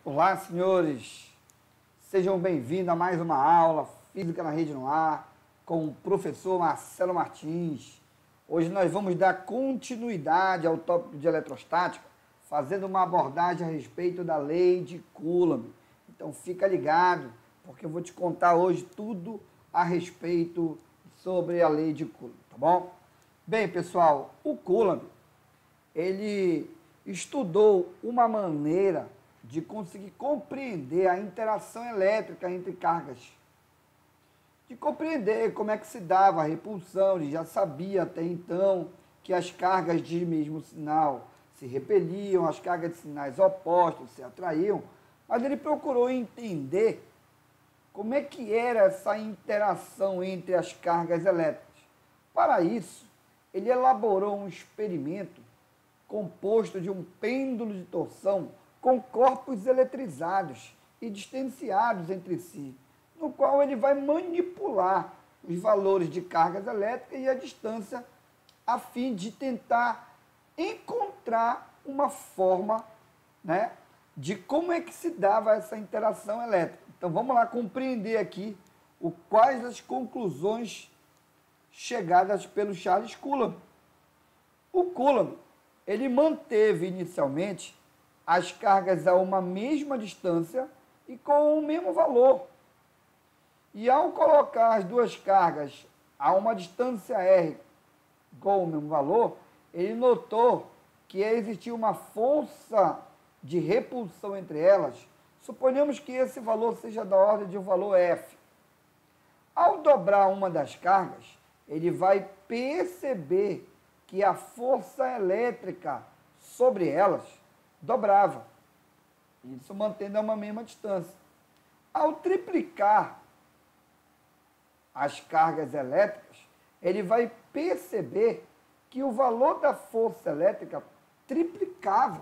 Olá, senhores! Sejam bem-vindos a mais uma aula Física na Rede no Ar com o professor Marcelo Martins. Hoje nós vamos dar continuidade ao tópico de eletrostática, fazendo uma abordagem a respeito da lei de Coulomb. Então fica ligado, porque eu vou te contar hoje tudo a respeito sobre a lei de Coulomb, tá bom? Bem, pessoal, o Coulomb, ele estudou uma maneira de conseguir compreender a interação elétrica entre cargas, de compreender como é que se dava a repulsão. Ele já sabia até então que as cargas de mesmo sinal se repeliam, as cargas de sinais opostos se atraíam, mas ele procurou entender como é que era essa interação entre as cargas elétricas. Para isso, ele elaborou um experimento composto de um pêndulo de torção com corpos eletrizados e distanciados entre si, no qual ele vai manipular os valores de cargas elétricas e a distância a fim de tentar encontrar uma forma, de como é que se dava essa interação elétrica. Então vamos lá compreender aqui quais as conclusões chegadas pelo Charles Coulomb. O Coulomb, ele manteve inicialmente as cargas a uma mesma distância e com o mesmo valor. E ao colocar as duas cargas a uma distância R com o mesmo valor, ele notou que existia uma força de repulsão entre elas. Suponhamos que esse valor seja da ordem de um valor F. Ao dobrar uma das cargas, ele vai perceber que a força elétrica sobre elas dobrava, isso mantendo a uma mesma distância. Ao triplicar as cargas elétricas, ele vai perceber que o valor da força elétrica triplicava.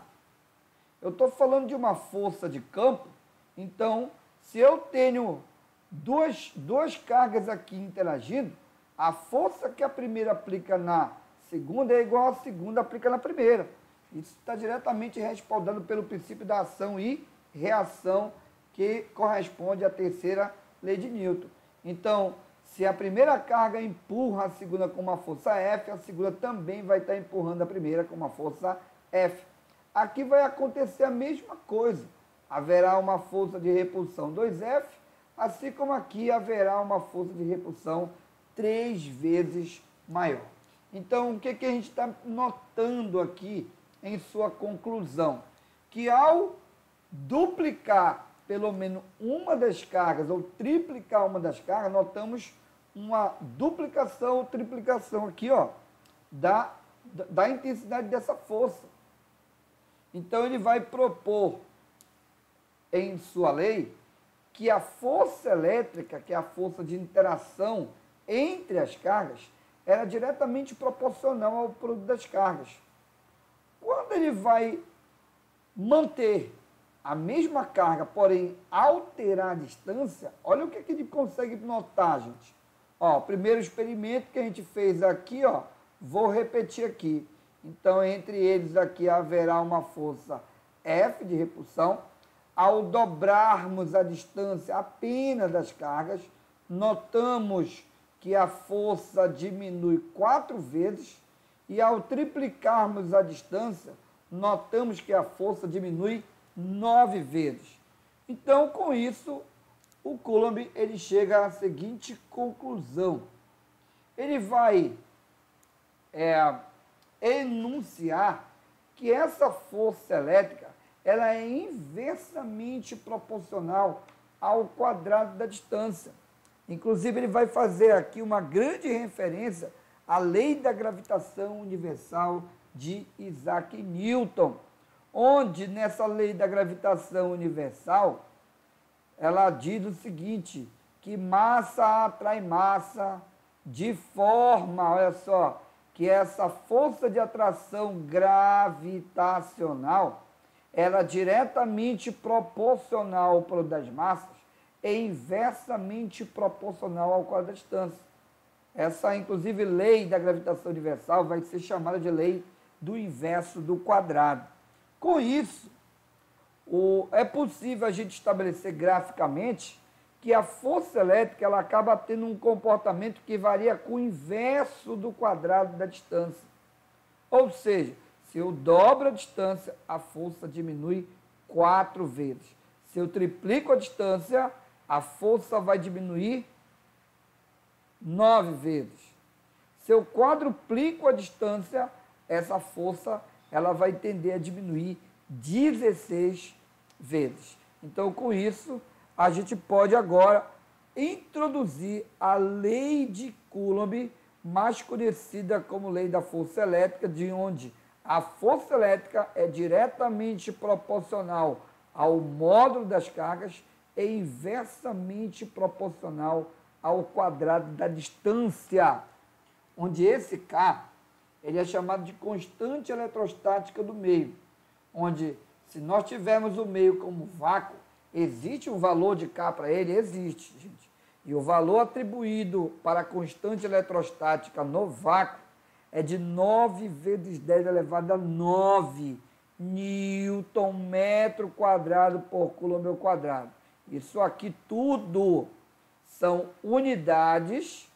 Eu estou falando de uma força de campo, então, se eu tenho duas cargas aqui interagindo, a força que a primeira aplica na segunda é igual à segunda aplica na primeira. Isso está diretamente respaldado pelo princípio da ação e reação, que corresponde à terceira lei de Newton. Então, se a primeira carga empurra a segunda com uma força F, a segunda também vai estar empurrando a primeira com uma força F. Aqui vai acontecer a mesma coisa. Haverá uma força de repulsão 2F, assim como aqui haverá uma força de repulsão 3 vezes maior. Então, o que a gente está notando aqui em sua conclusão? Que ao duplicar pelo menos uma das cargas ou triplicar uma das cargas, notamos uma duplicação ou triplicação aqui, da intensidade dessa força. Então, ele vai propor em sua lei que a força elétrica, que é a força de interação entre as cargas, era diretamente proporcional ao produto das cargas. Quando ele vai manter a mesma carga, porém alterar a distância, olha o que ele consegue notar, gente. O primeiro experimento que a gente fez aqui, vou repetir aqui. Então, entre eles aqui haverá uma força F de repulsão. Ao dobrarmos a distância apenas das cargas, notamos que a força diminui 4 vezes, e ao triplicarmos a distância, notamos que a força diminui 9 vezes. Então, com isso, o Coulomb ele chega à seguinte conclusão. Ele vai enunciar que essa força elétrica ela é inversamente proporcional ao quadrado da distância. Inclusive, ele vai fazer aqui uma grande referência à lei da gravitação universal de Isaac Newton, onde nessa lei da gravitação universal, ela diz o seguinte, que massa atrai massa de forma, olha só, que essa força de atração gravitacional, ela é diretamente proporcional ao produto das massas e inversamente proporcional ao quadrado da distância. Essa, inclusive, lei da gravitação universal vai ser chamada de lei do inverso do quadrado. Com isso, É possível a gente estabelecer graficamente que a força elétrica ela acaba tendo um comportamento que varia com o inverso do quadrado da distância. Ou seja, se eu dobro a distância, a força diminui 4 vezes. Se eu triplico a distância, a força vai diminuir 9 vezes. Se eu quadruplico a distância, essa força ela vai tender a diminuir 16 vezes. Então, com isso, a gente pode agora introduzir a lei de Coulomb, mais conhecida como lei da força elétrica, de onde a força elétrica é diretamente proporcional ao módulo das cargas e inversamente proporcional ao quadrado da distância, onde esse K ele é chamado de constante eletrostática do meio, onde se nós tivermos o meio como vácuo, existe um valor de K para ele? Existe, gente. E o valor atribuído para a constante eletrostática no vácuo é de 9 vezes 10 elevado a 9 Newton metro quadrado por Coulomb ao quadrado. Isso aqui tudo são unidades,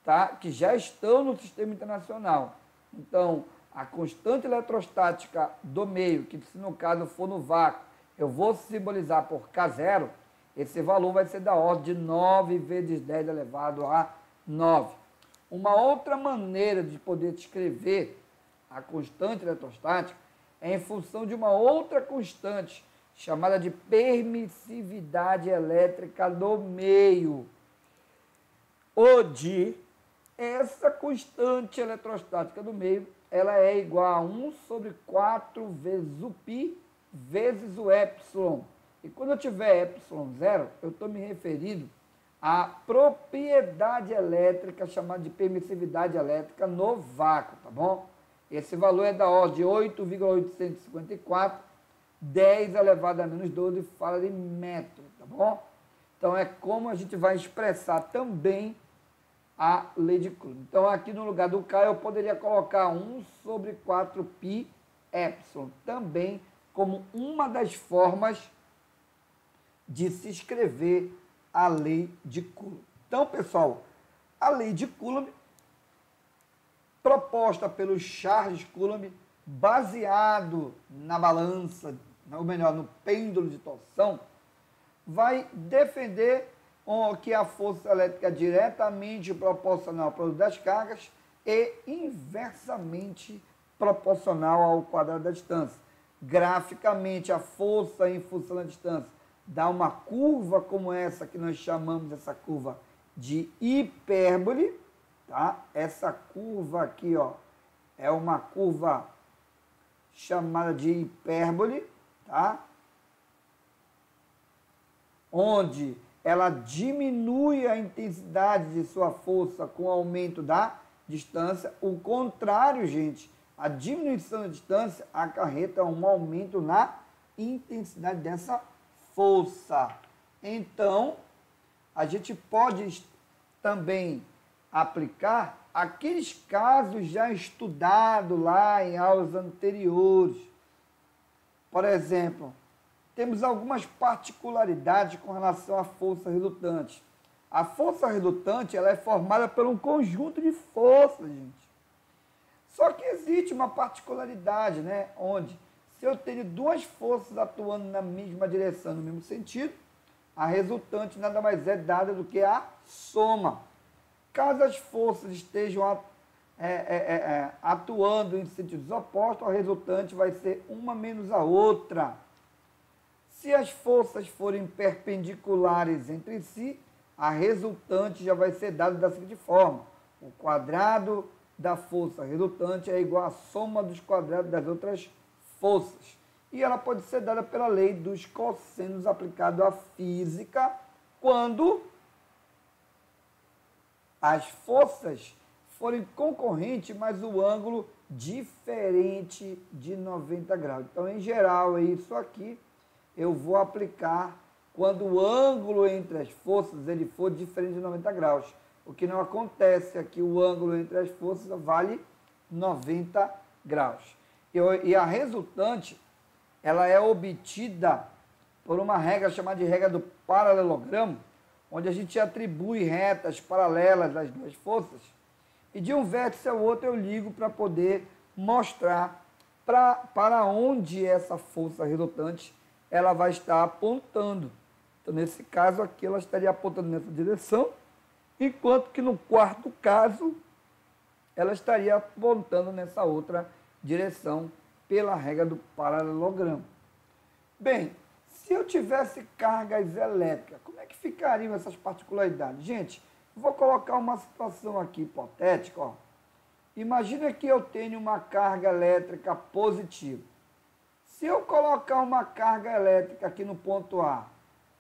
tá, que já estão no sistema internacional. Então, a constante eletrostática do meio, que se no caso for no vácuo, eu vou simbolizar por K0, esse valor vai ser da ordem de 9 vezes 10 elevado a 9. Uma outra maneira de poder descrever a constante eletrostática é em função de uma outra constante, chamada de permissividade elétrica do meio, onde essa constante eletrostática do meio ela é igual a 1 sobre 4 vezes o π vezes o epsilon. E quando eu tiver epsilon zero, eu estou me referindo à propriedade elétrica chamada de permissividade elétrica no vácuo, tá bom? Esse valor é da ordem de 8,854, 10 elevado a menos 12 fala de metro, tá bom? Então é como a gente vai expressar também a lei de Coulomb. Então aqui no lugar do K eu poderia colocar 1 sobre 4π epsilon, também como uma das formas de se escrever a lei de Coulomb. Então, pessoal, a lei de Coulomb, proposta pelo Charles Coulomb, baseado na balança, ou melhor, no pêndulo de torção, vai defender que a força elétrica é diretamente proporcional ao produto das cargas e inversamente proporcional ao quadrado da distância. Graficamente, a força em função da distância dá uma curva como essa, que nós chamamos essa curva de hipérbole, tá? Essa curva aqui, ó, é uma curva chamada de hipérbole, tá? Onde ela diminui a intensidade de sua força com o aumento da distância. O contrário, gente, a diminuição da distância acarreta um aumento na intensidade dessa força. Então, a gente pode também aplicar aqueles casos já estudados lá em aulas anteriores. Por exemplo, temos algumas particularidades com relação à força resultante. A força resultante ela é formada por um conjunto de forças, gente. Só que existe uma particularidade, né? Onde, se eu tenho duas forças atuando na mesma direção, no mesmo sentido, a resultante nada mais é dada do que a soma. Caso as forças estejam atuando em sentidos opostos, a resultante vai ser uma menos a outra. Se as forças forem perpendiculares entre si, a resultante já vai ser dada da seguinte forma: o quadrado da força resultante é igual à soma dos quadrados das outras forças. E ela pode ser dada pela lei dos cossenos aplicado à física, quando as forças forem concorrentes, mas o ângulo diferente de 90 graus. Então, em geral, é isso aqui. Eu vou aplicar quando o ângulo entre as forças ele for diferente de 90 graus. O que não acontece é que o ângulo entre as forças vale 90 graus. E a resultante ela é obtida por uma regra chamada de regra do paralelogramo, onde a gente atribui retas paralelas das duas forças, e de um vértice ao outro eu ligo para poder mostrar para onde essa força resultante ela vai estar apontando. Então, nesse caso aqui, ela estaria apontando nessa direção, enquanto que no quarto caso, ela estaria apontando nessa outra direção pela regra do paralelogramo. Bem, se eu tivesse cargas elétricas, como é que ficariam essas particularidades? Gente, vou colocar uma situação aqui hipotética. Ó. Imagina que eu tenho uma carga elétrica positiva. Se eu colocar uma carga elétrica aqui no ponto A,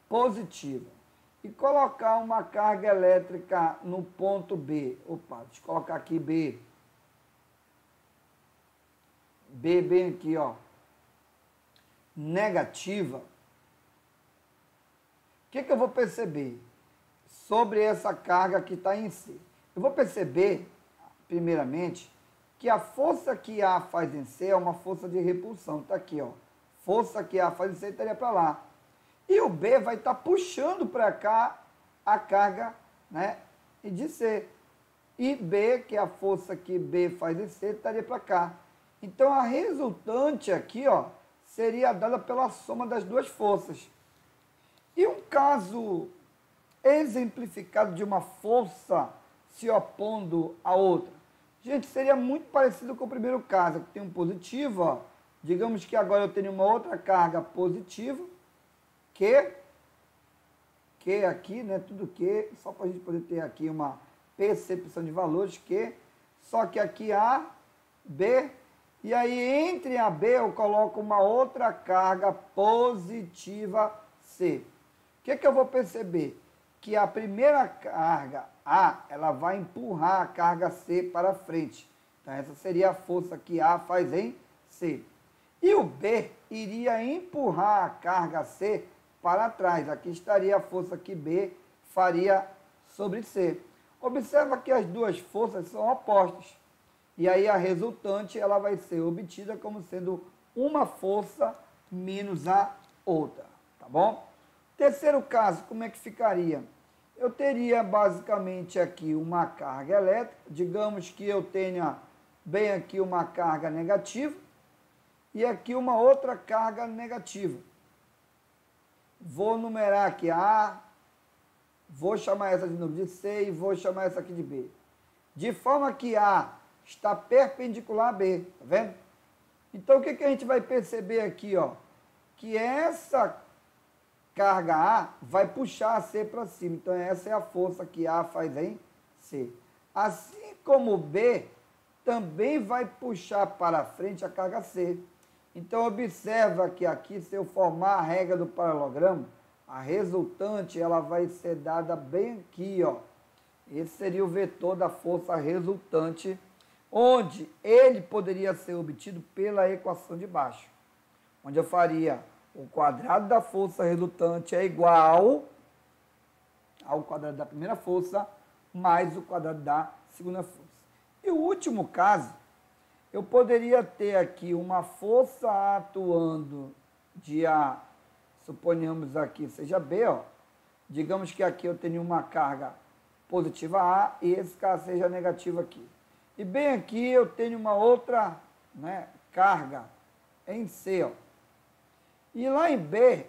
positiva, e colocar uma carga elétrica no ponto B, opa, deixa eu colocar aqui B, B bem aqui, ó, negativa, o que eu vou perceber sobre essa carga que está em C? Eu vou perceber, primeiramente, que a força que A faz em C é uma força de repulsão. Está aqui, ó. Força que A faz em C estaria para lá. E o B vai estar puxando para cá a carga, né, de C. E B, que é a força que B faz em C, estaria para cá. Então, a resultante aqui, ó, seria dada pela soma das duas forças. E um caso exemplificado de uma força se opondo à outra. Gente, seria muito parecido com o primeiro caso, que tem um positivo, ó. Digamos que agora eu tenho uma outra carga positiva, que aqui, né, tudo que, só para a gente poder ter aqui uma percepção de valores, só que aqui A, B, e aí entre a B eu coloco uma outra carga positiva C. O que eu vou perceber? Que a primeira carga A, ela vai empurrar a carga C para frente. Então, essa seria a força que A faz em C. E o B iria empurrar a carga C para trás. Aqui estaria a força que B faria sobre C. Observa que as duas forças são opostas. E aí a resultante ela vai ser obtida como sendo uma força menos a outra. Tá bom? Terceiro caso, como é que ficaria? Eu teria basicamente aqui uma carga elétrica. Digamos que eu tenha bem aqui uma carga negativa e aqui uma outra carga negativa. Vou numerar aqui A, vou chamar essa de novo de C e vou chamar essa aqui de B. De forma que A está perpendicular a B, tá vendo? Então, o que a gente vai perceber aqui, ó? Que essa carga A vai puxar a C para cima. Então, essa é a força que A faz em C. Assim como B também vai puxar para frente a carga C. Então, observa que aqui, se eu formar a regra do paralelogramo, a resultante ela vai ser dada bem aqui, ó. Esse seria o vetor da força resultante, onde ele poderia ser obtido pela equação de baixo, onde eu faria o quadrado da força resultante é igual ao quadrado da primeira força mais o quadrado da segunda força. E o último caso, eu poderia ter aqui uma força atuando de A, suponhamos aqui seja B, ó. Digamos que aqui eu tenho uma carga positiva A e esse caso seja negativo aqui. E bem aqui eu tenho uma outra, né, carga em C, ó. E lá em B,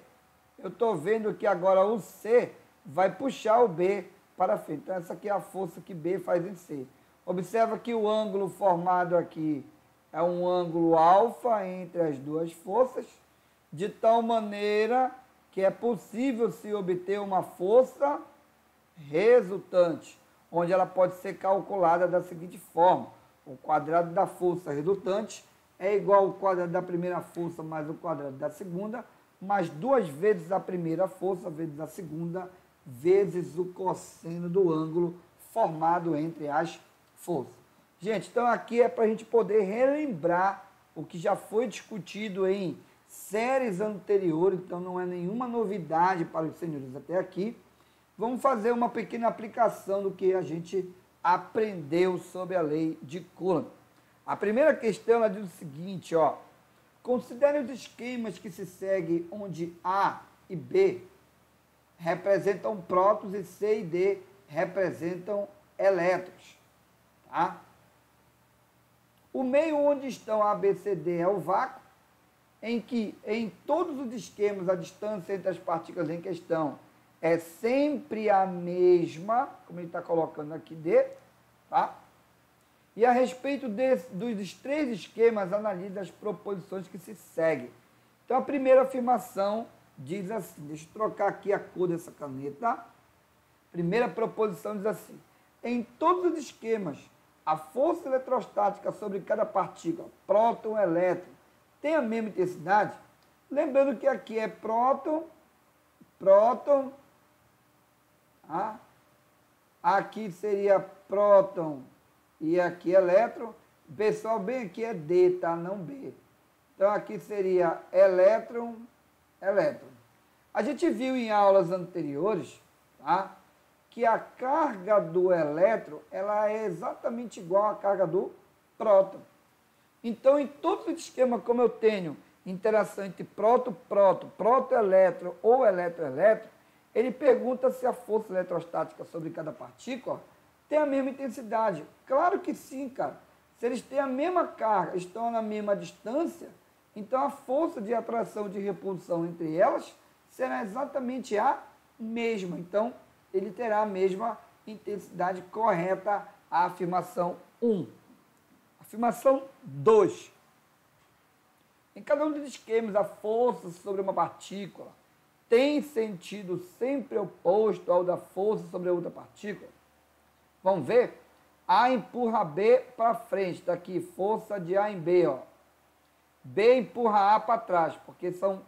eu estou vendo que agora o C vai puxar o B para frente. Então, essa aqui é a força que B faz em C. Observa que o ângulo formado aqui é um ângulo alfa entre as duas forças, de tal maneira que é possível se obter uma força resultante, onde ela pode ser calculada da seguinte forma: o quadrado da força resultante é igual ao quadrado da primeira força mais o quadrado da segunda, mais 2 vezes a primeira força vezes a segunda, vezes o cosseno do ângulo formado entre as forças. Gente, então aqui é para a gente poder relembrar o que já foi discutido em séries anteriores, então não é nenhuma novidade para os senhores até aqui. Vamos fazer uma pequena aplicação do que a gente aprendeu sobre a lei de Coulomb. A primeira questão ela diz o seguinte, ó: Considere os esquemas que se seguem onde A e B representam prótons e C e D representam elétrons. Tá? O meio onde estão A, B, C, D é o vácuo, em que em todos os esquemas a distância entre as partículas em questão é sempre a mesma, como ele está colocando aqui, D, tá? E a respeito dos três esquemas, analise as proposições que se seguem. Então, a primeira afirmação diz assim, deixa eu trocar aqui a cor dessa caneta. Primeira proposição diz assim, em todos os esquemas, a força eletrostática sobre cada partícula, próton, elétron, tem a mesma intensidade? Lembrando que aqui é próton, tá? Aqui seria próton e aqui elétron. Pessoal, bem aqui é D, tá? Não B. Então, aqui seria elétron. A gente viu em aulas anteriores, tá? Que a carga do elétron, ela é exatamente igual à carga do próton. Então, em todo o esquema, como eu tenho interação entre próton-próton, próton-elétron ou elétron-elétron, ele pergunta se a força eletrostática sobre cada partícula tem a mesma intensidade. Claro que sim, cara. Se eles têm a mesma carga, estão na mesma distância, então a força de atração e de repulsão entre elas será exatamente a mesma. Então, ele terá a mesma intensidade correta, a afirmação 1. Afirmação 2. Em cada um dos esquemas, a força sobre uma partícula tem sentido sempre oposto ao da força sobre a outra partícula. Vamos ver? A empurra B para frente, daqui, força de A em B, ó. B empurra A para trás, porque são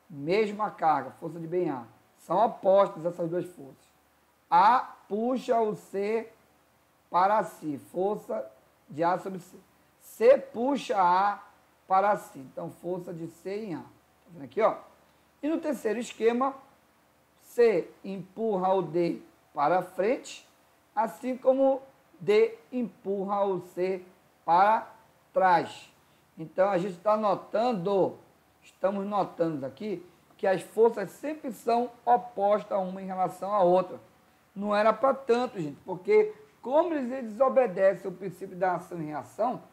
mesma carga, força de B em A. São opostas essas duas forças. A puxa o C para si, força de A sobre C. C puxa A para si, então força de C em A. Tá vendo aqui, ó? E no terceiro esquema, C empurra o D para frente, assim como D empurra o C para trás. Então, a gente está estamos notando aqui, que as forças sempre são opostas uma em relação à outra. Não era para tanto, gente, porque como eles obedecem o princípio da ação e reação,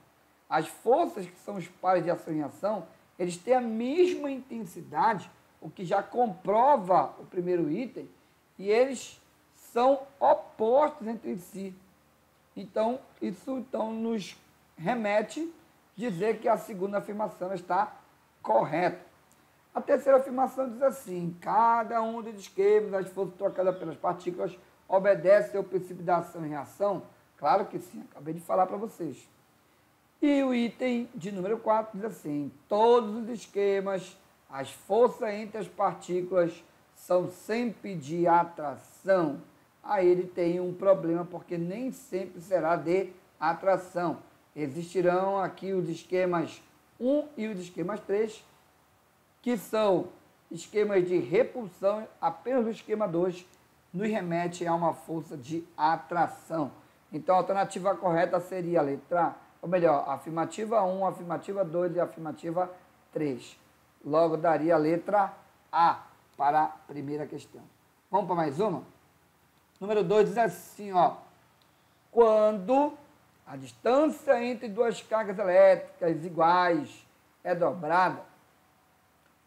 as forças que são os pares de ação e reação, eles têm a mesma intensidade, o que já comprova o primeiro item, e eles são opostos entre si. Então, isso nos remete a dizer que a segunda afirmação está correta. A terceira afirmação diz assim, cada um dos esquemas, as forças trocadas pelas partículas, obedece ao princípio da ação e reação? Claro que sim, acabei de falar para vocês. E o item de número 4 diz assim, em todos os esquemas, as forças entre as partículas são sempre de atração. Aí ele tem um problema, porque nem sempre será de atração. Existirão aqui os esquemas 1 e os esquemas 3, que são esquemas de repulsão, apenas o esquema 2 nos remete a uma força de atração. Então, a alternativa correta seria a letra, ou melhor, a afirmativa 1, a afirmativa 2 e a afirmativa 3. Logo, daria a letra A para a primeira questão. Vamos para mais uma? Número 2 diz assim, ó, quando a distância entre duas cargas elétricas iguais é dobrada,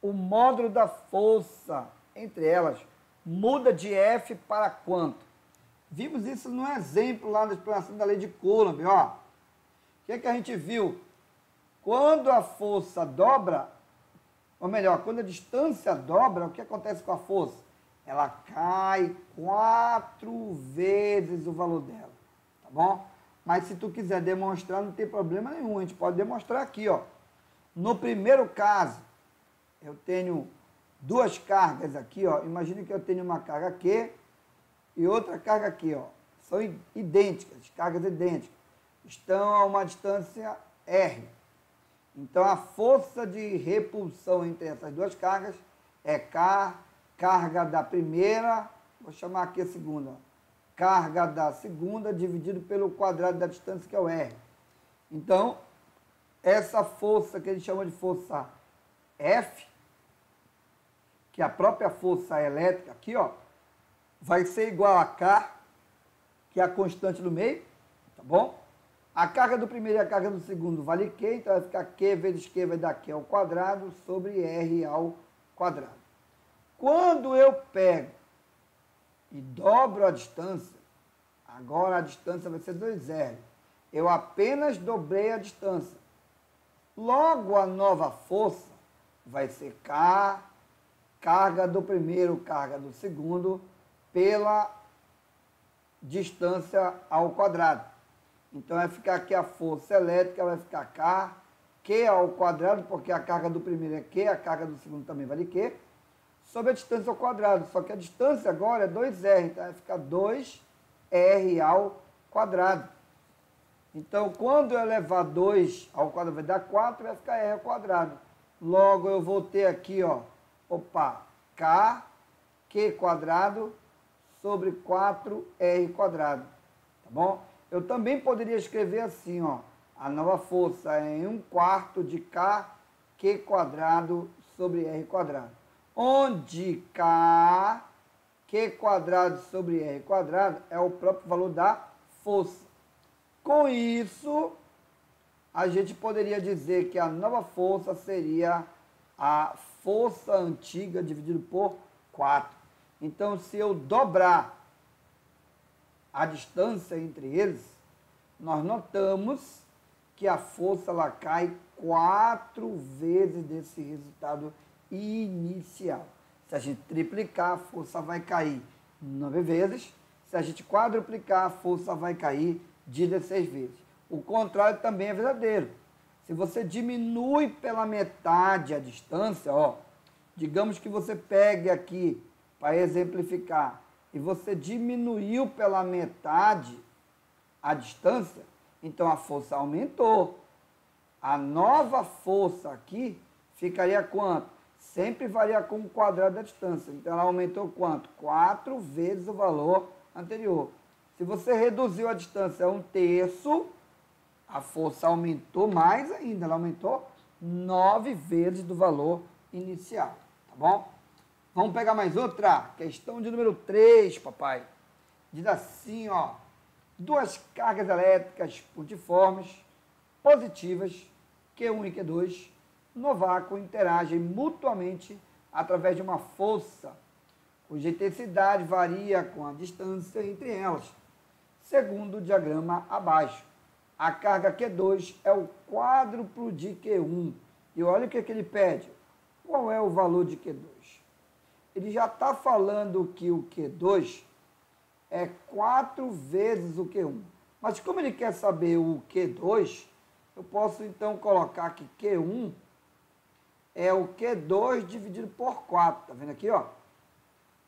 o módulo da força entre elas muda de F para quanto? Vimos isso no exemplo lá na explanação da lei de Coulomb, ó. O que é que a gente viu? Quando a força dobra, ou melhor, quando a distância dobra, o que acontece com a força? Ela cai 4 vezes o valor dela, tá bom? Mas se tu quiser demonstrar, não tem problema nenhum, a gente pode demonstrar aqui, ó. No primeiro caso, eu tenho duas cargas aqui, ó. Imagine que eu tenho uma carga aqui e outra carga aqui, ó. São idênticas, cargas idênticas. Estão a uma distância R. Então, a força de repulsão entre essas duas cargas é K, carga da primeira, vou chamar aqui a segunda, ó. Carga da segunda dividido pelo quadrado da distância, que é o R. Então, essa força que a gente chama de força F, que é a própria força elétrica aqui, ó, vai ser igual a K, que é a constante do meio, tá bom? A carga do primeiro e a carga do segundo vale Q, então vai ficar Q vezes Q vai dar Q ao quadrado sobre R ao quadrado. Quando eu pego e dobro a distância, agora a distância vai ser 2R. Eu apenas dobrei a distância. Logo, a nova força vai ser K, carga do primeiro, carga do segundo, pela distância ao quadrado. Então, vai ficar aqui a força elétrica, vai ficar K, Q ao quadrado, porque a carga do primeiro é Q, a carga do segundo também vale Q, sobre a distância ao quadrado. Só que a distância agora é 2R, então vai ficar 2R ao quadrado. Então, quando eu levar 2 ao quadrado, vai dar 4, vai ficar R ao quadrado. Logo, eu vou ter aqui, ó, K, Q quadrado, sobre 4R quadrado, tá bom? Eu também poderia escrever assim, ó, a nova força é 1/4 de K, Q quadrado sobre R quadrado. Onde K, Q quadrado sobre R quadrado é o próprio valor da força. Com isso, a gente poderia dizer que a nova força seria a força antiga dividido por 4. Então, se eu dobrar a distância entre eles, nós notamos que a força ela cai 4 vezes desse resultado inicial. Se a gente triplicar, a força vai cair 9 vezes. Se a gente quadruplicar, a força vai cair 16 vezes. O contrário também é verdadeiro. Se você diminui pela metade a distância, ó, digamos que você pegue aqui, para exemplificar, e você diminuiu pela metade a distância, então a força aumentou. A nova força aqui ficaria quanto? Sempre varia com o quadrado da distância. Então ela aumentou quanto? 4 vezes o valor anterior. Se você reduziu a distância a 1/3, a força aumentou mais ainda. Ela aumentou 9 vezes do valor inicial. Tá bom? Vamos pegar mais outra? Questão de número 3, papai. Diz assim, ó. Duas cargas elétricas pontiformes, positivas, Q1 e Q2, no vácuo interagem mutuamente através de uma força, cuja intensidade varia com a distância entre elas, segundo o diagrama abaixo. A carga Q2 é o quádruplo de Q1. E olha o que ele pede. Qual é o valor de Q2? Ele já está falando que o Q2 é 4 vezes o Q1. Mas como ele quer saber o Q2, eu posso então colocar que Q1 é o Q2 dividido por 4. Está vendo aqui, ó?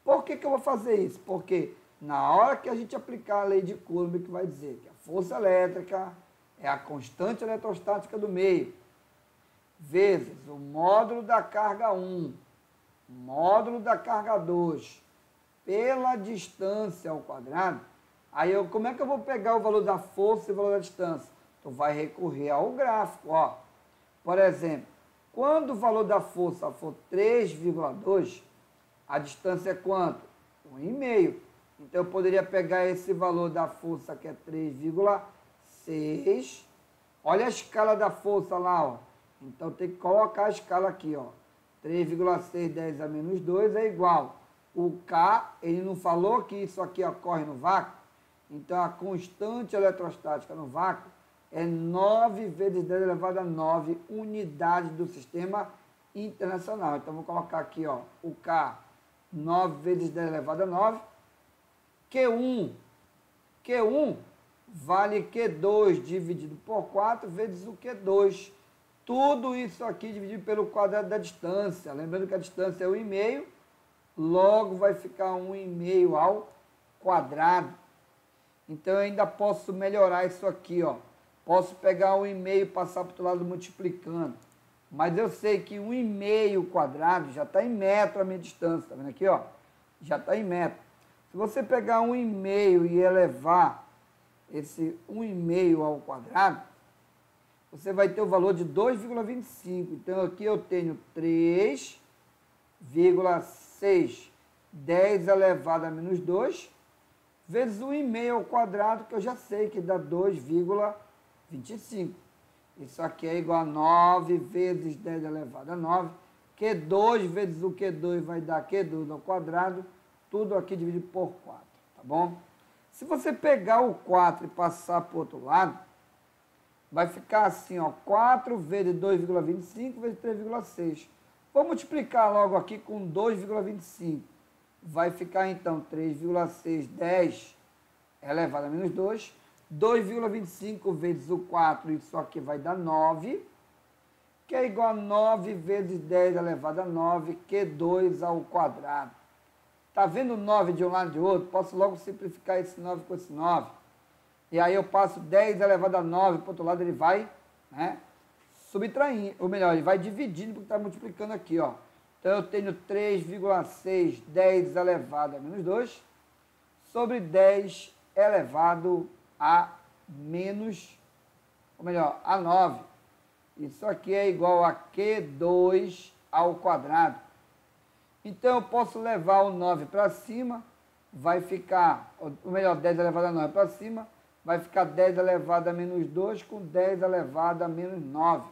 Por que eu vou fazer isso? Porque na hora que a gente aplicar a lei de Coulomb, que vai dizer que a força elétrica é a constante eletrostática do meio, vezes o módulo da carga 1, módulo da carga 2, pela distância ao quadrado, aí como é que eu vou pegar o valor da força e o valor da distância? Tu vai recorrer ao gráfico, ó. Por exemplo, quando o valor da força for 3,2, a distância é quanto? 1,5. Então, eu poderia pegar esse valor da força, que é 3,6. Olha a escala da força lá, ó. Então, tem que colocar a escala aqui, ó. 3,6, 10 a menos 2 é igual. O K, ele não falou que isso aqui ocorre no vácuo? Então, a constante eletrostática no vácuo é 9 vezes 10 elevado a 9 unidades do sistema internacional. Então, vou colocar aqui, ó, o K, 9 vezes 10 elevado a 9. Q1 vale Q2 dividido por 4 vezes o Q2. Tudo isso aqui dividido pelo quadrado da distância. Lembrando que a distância é 1,5, logo vai ficar 1,5 ao quadrado. Então, eu ainda posso melhorar isso aqui, ó. Posso pegar 1,5 e passar para o outro lado multiplicando. Mas eu sei que 1,5 quadrado já está em metro a minha distância. Está vendo aqui, ó? Já está em metro. Se você pegar 1,5 e elevar esse 1,5 ao quadrado, você vai ter o valor de 2,25. Então, aqui eu tenho 3,6. 10 elevado a menos 2, vezes 1,5 ao quadrado, que eu já sei que dá 2,25. Isso aqui é igual a 9 vezes 10 elevado a 9. Q2 vezes o Q2 vai dar Q2 ao quadrado. Tudo aqui dividido por 4, tá bom? Se você pegar o 4 e passar para o outro lado, vai ficar assim, ó, 4 vezes 2,25 vezes 3,6. Vou multiplicar logo aqui com 2,25. Vai ficar, então, 3,6, 10 elevado a menos 2. 2,25 vezes o 4, isso aqui vai dar 9, que é igual a 9 vezes 10 elevado a 9, Q2 ao quadrado. Está vendo 9 de um lado e de outro? Posso logo simplificar esse 9 com esse 9. E aí eu passo 10 elevado a 9, para o outro lado ele vai, né, subtraindo, ou melhor, ele vai dividindo, porque está multiplicando aqui, ó. Então, eu tenho 3,6, 10 elevado a menos 2, sobre 10 elevado a menos, ou melhor, a 9. Isso aqui é igual a Q2 ao quadrado. Então, eu posso levar o 9 para cima, vai ficar, ou melhor, 10 elevado a 9 para cima, vai ficar 10 elevado a menos 2 com 10 elevado a menos 9.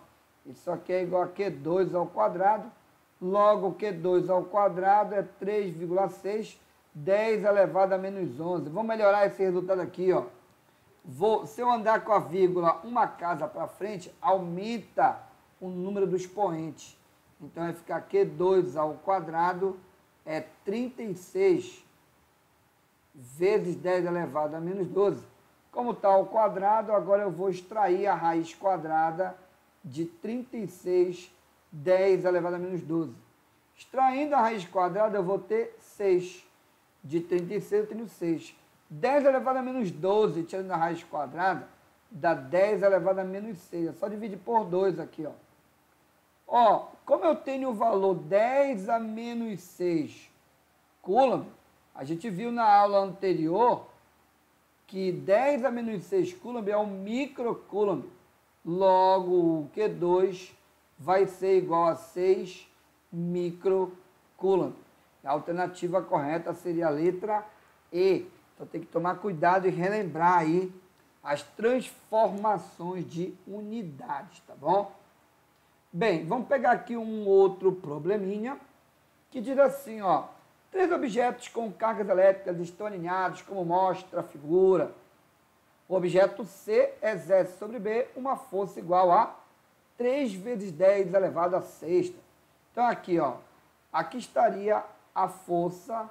Isso aqui é igual a Q2 ao quadrado. Logo, Q2 ao quadrado é 3,6, 10 elevado a menos 11. Vamos melhorar esse resultado aqui, ó. Se eu andar com a vírgula uma casa para frente, aumenta o número do expoentes. Então, vai ficar Q2 ao quadrado é 36 vezes 10 elevado a menos 12. Como está ao quadrado, agora eu vou extrair a raiz quadrada de 36 10 elevado a menos 12. Extraindo a raiz quadrada, eu vou ter 6. De 36 eu tenho 6. 10 elevado a menos 12, tirando a raiz quadrada, dá 10 elevado a menos 6. É só dividir por 2 aqui, ó. Ó, como eu tenho o valor 10 a menos 6 coulomb, a gente viu na aula anterior que 10 a menos 6 coulomb é um microcoulomb. Logo, o Q2 vai ser igual a 6 microcoulomb. A alternativa correta seria a letra E. Então tem que tomar cuidado e relembrar aí as transformações de unidades, tá bom? Bem, vamos pegar aqui um outro probleminha que diz assim, ó: 3 objetos com cargas elétricas estão alinhados como mostra a figura. O objeto C exerce sobre B uma força igual a 3 vezes 10 elevado a sexta. Então, aqui, ó, aqui estaria a força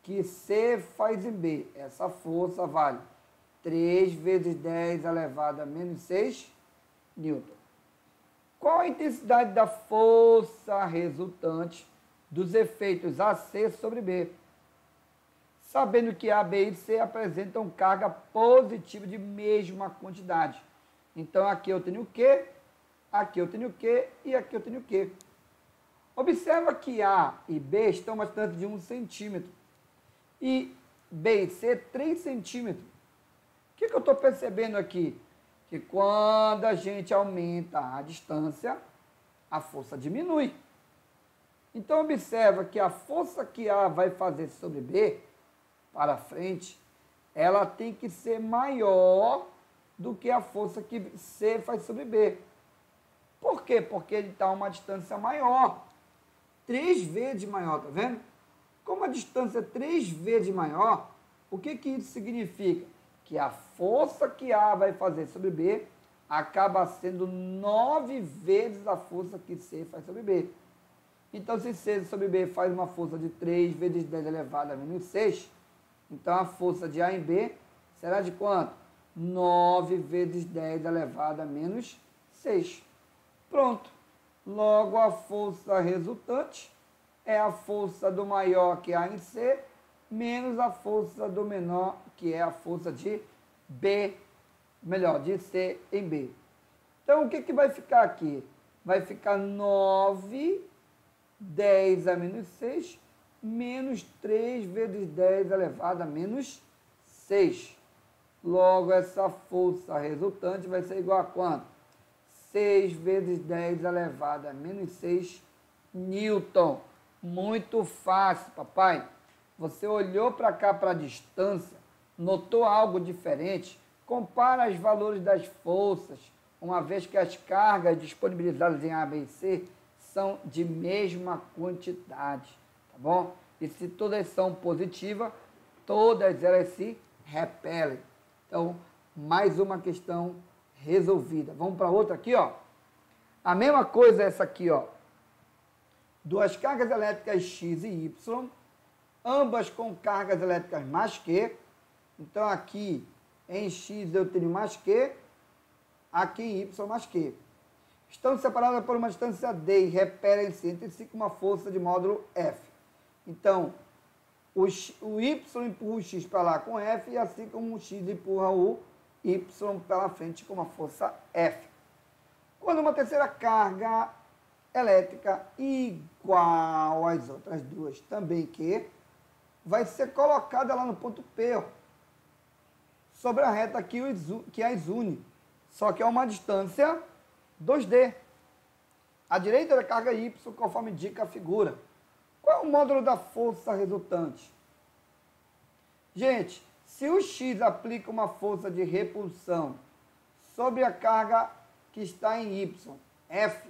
que C faz em B. Essa força vale 3 vezes 10 elevado a menos 6 newton. Qual a intensidade da força resultante dos efeitos AC sobre B? Sabendo que A, B e C apresentam carga positiva de mesma quantidade. Então, aqui eu tenho o Q, aqui eu tenho Q e aqui eu tenho Q. Observa que A e B estão a uma distância de 1 centímetro e B e C 3 centímetros. O que eu estou percebendo aqui? Que quando a gente aumenta a distância, a força diminui. Então, observa que a força que A vai fazer sobre B, para frente, ela tem que ser maior do que a força que C faz sobre B. Por quê? Porque ele está a uma distância maior. 3 vezes maior, tá vendo? Como a distância é 3 vezes maior, o que isso significa? Que a força que A vai fazer sobre B acaba sendo 9 vezes a força que C faz sobre B. Então, se C sobre B faz uma força de 3 vezes 10 elevado a menos 6, então a força de A em B será de quanto? 9 vezes 10 elevado a menos 6. Pronto. Logo, a força resultante é a força do maior, que é A em C, menos a força do menor, que é a força de B, melhor, de C em B. Então, o que vai ficar aqui? Vai ficar 9, 10 a menos 6, menos 3 vezes 10 elevado a menos 6. Logo, essa força resultante vai ser igual a quanto? 6 vezes 10 elevado a menos 6 Newton. Muito fácil, papai. Você olhou para cá, para a distância, notou algo diferente? Compara os valores das forças, uma vez que as cargas disponibilizadas em A, B e C são de mesma quantidade, tá bom? E se todas são positivas, todas elas se repelem. Então, mais uma questão resolvida. Vamos para outra aqui, ó. A mesma coisa essa aqui, ó. Duas cargas elétricas X e Y, ambas com cargas elétricas mais Q. Então, aqui em X eu tenho mais Q, aqui em Y mais Q. Estão separadas por uma distância D e repelem-se entre si com uma força de módulo F. Então, o Y empurra o X para lá com F, e assim como o X empurra o Y pela frente com uma força F. Quando uma terceira carga elétrica igual às outras duas, também Q, vai ser colocada lá no ponto P, ó, sobre a reta que as une, só que é uma distância 2D. À direita da carga Y, conforme indica a figura. Qual é o módulo da força resultante? Gente, se o X aplica uma força de repulsão sobre a carga que está em Y, F,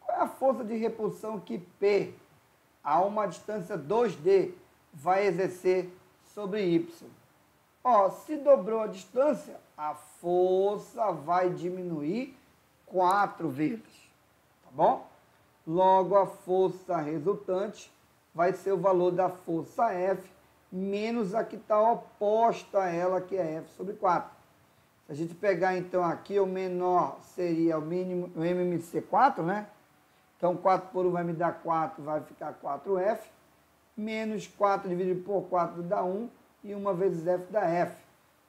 qual é a força de repulsão que P, a uma distância 2D, vai exercer sobre Y? Ó, se dobrou a distância, a força vai diminuir 4 vezes, tá bom? Logo, a força resultante vai ser o valor da força F menos a que está oposta a ela, que é F sobre 4. Se a gente pegar, então, aqui, o menor seria o mínimo, o MMC4, né? Então, 4 por 1 vai me dar 4, vai ficar 4F, menos 4 dividido por 4 dá 1, e 1 vezes F dá F.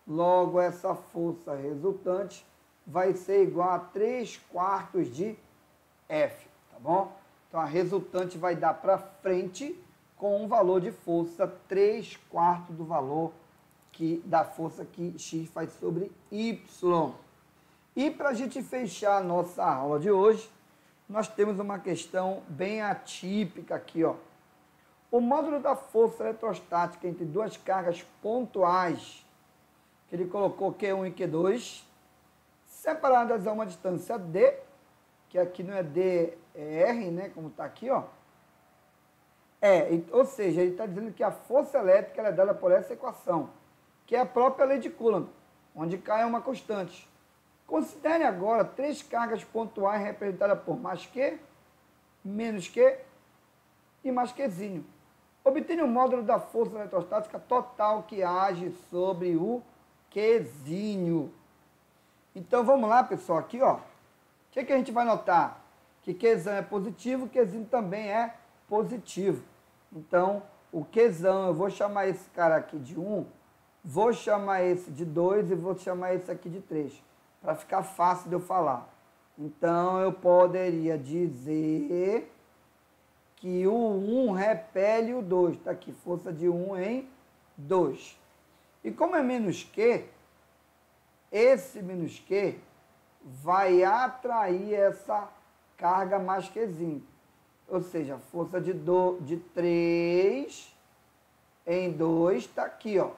Logo, essa força resultante vai ser igual a 3/4 de F, tá bom? Então, a resultante vai dar para frente com um valor de força 3/4 do valor da força que X faz sobre Y. E para a gente fechar a nossa aula de hoje, nós temos uma questão bem atípica aqui, ó. O módulo da força eletrostática entre duas cargas pontuais, que ele colocou Q1 e Q2, separadas a uma distância D, que aqui não é D, é R, né, como está aqui, ó. Ou seja, ele está dizendo que a força elétrica ela é dada por essa equação, que é a própria lei de Coulomb, onde K é uma constante. Considere agora 3 cargas pontuais representadas por mais Q, menos Q e mais Qzinho. Obtenha o módulo da força eletrostática total que age sobre o Qzinho. Então, vamos lá, pessoal, aqui, ó. O que a gente vai notar? Que Qzão é positivo, Qzinho também é positivo. Então, o Qzão, eu vou chamar esse cara aqui de 1, vou chamar esse de 2 e vou chamar esse aqui de 3, para ficar fácil de eu falar. Então, eu poderia dizer que o 1 repele o 2. Está aqui, força de 1 em 2. E como é menos Q, esse menos Q vai atrair essa carga mais Qzinho. Ou seja, força de 3 em 2 está aqui, ó,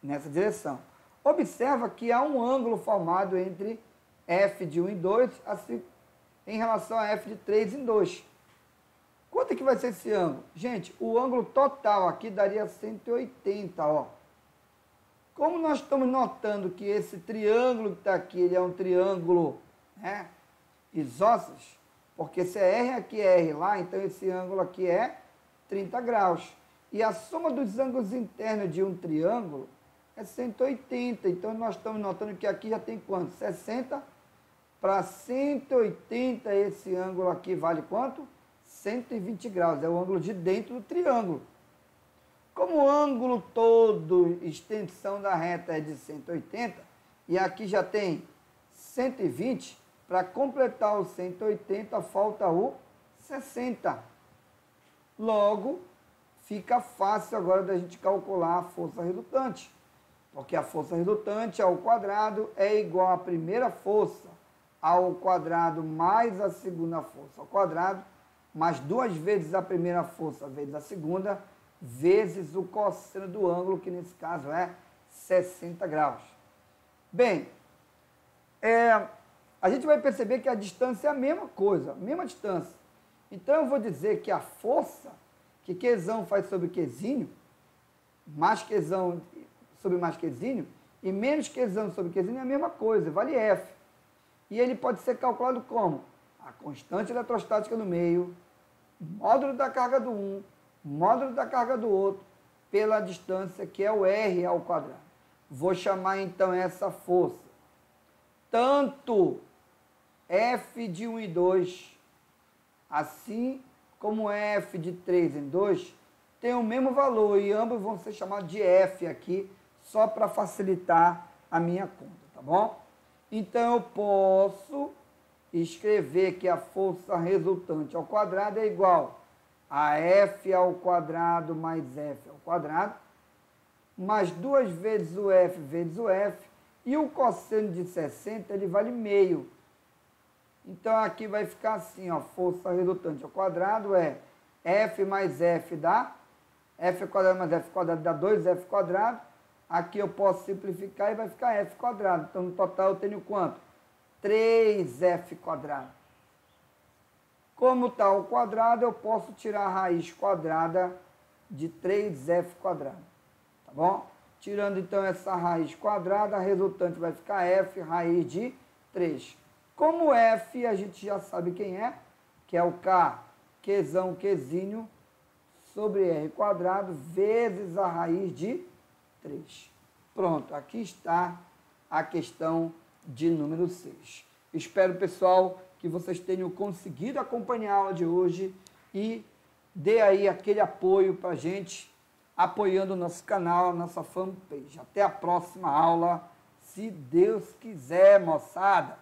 nessa direção. Observa que há um ângulo formado entre F de 1 em 2, assim, em relação a F de 3 em 2. Quanto é que vai ser esse ângulo? Gente, o ângulo total aqui daria 180, ó. Como nós estamos notando que esse triângulo que está aqui, ele é um triângulo, né, isósceles, porque se é R aqui é R lá, então esse ângulo aqui é 30 graus. E a soma dos ângulos internos de um triângulo é 180. Então, nós estamos notando que aqui já tem quanto? 60 para 180, esse ângulo aqui vale quanto? 120 graus. É o ângulo de dentro do triângulo. Como o ângulo todo, extensão da reta é de 180, e aqui já tem 120, para completar o 180, falta o 60. Logo, fica fácil agora da gente calcular a força resultante. Porque a força resultante ao quadrado é igual à primeira força ao quadrado mais a segunda força ao quadrado, mais 2 vezes a primeira força vezes a segunda, vezes o cosseno do ângulo, que nesse caso é 60 graus. Bem, a gente vai perceber que a distância é a mesma coisa, a mesma distância. Então eu vou dizer que a força que Qzão faz sobre Qzinho, mais Qzão sobre mais Qzinho, e menos Qzão sobre Qzinho é a mesma coisa, vale F. E ele pode ser calculado como? A constante eletrostática no meio, módulo da carga do um, módulo da carga do outro, pela distância que é o R ao quadrado. Vou chamar então essa força, tanto F de 1 e 2, assim como F de 3 em 2, tem o mesmo valor e ambos vão ser chamados de F aqui, só para facilitar a minha conta, tá bom? Então eu posso escrever que a força resultante ao quadrado é igual a F ao quadrado mais F ao quadrado, mais 2 vezes o F, e o cosseno de 60 ele vale meio. Então aqui vai ficar assim, ó, força resultante ao quadrado é F mais F dá, F quadrado mais F quadrado dá 2F quadrado, aqui eu posso simplificar e vai ficar F quadrado, então no total eu tenho quanto? 3F quadrado. Como está o quadrado, eu posso tirar a raiz quadrada de 3F quadrado, tá bom? Tirando então essa raiz quadrada, a resultante vai ficar F raiz de 3. Como F a gente já sabe quem é, que é o K, Qzão, Qzinho, sobre R quadrado, vezes a raiz de 3. Pronto, aqui está a questão de número 6. Espero, pessoal, que vocês tenham conseguido acompanhar a aula de hoje e dê aí aquele apoio para a gente, apoiando o nosso canal, a nossa fanpage. Até a próxima aula, se Deus quiser, moçada!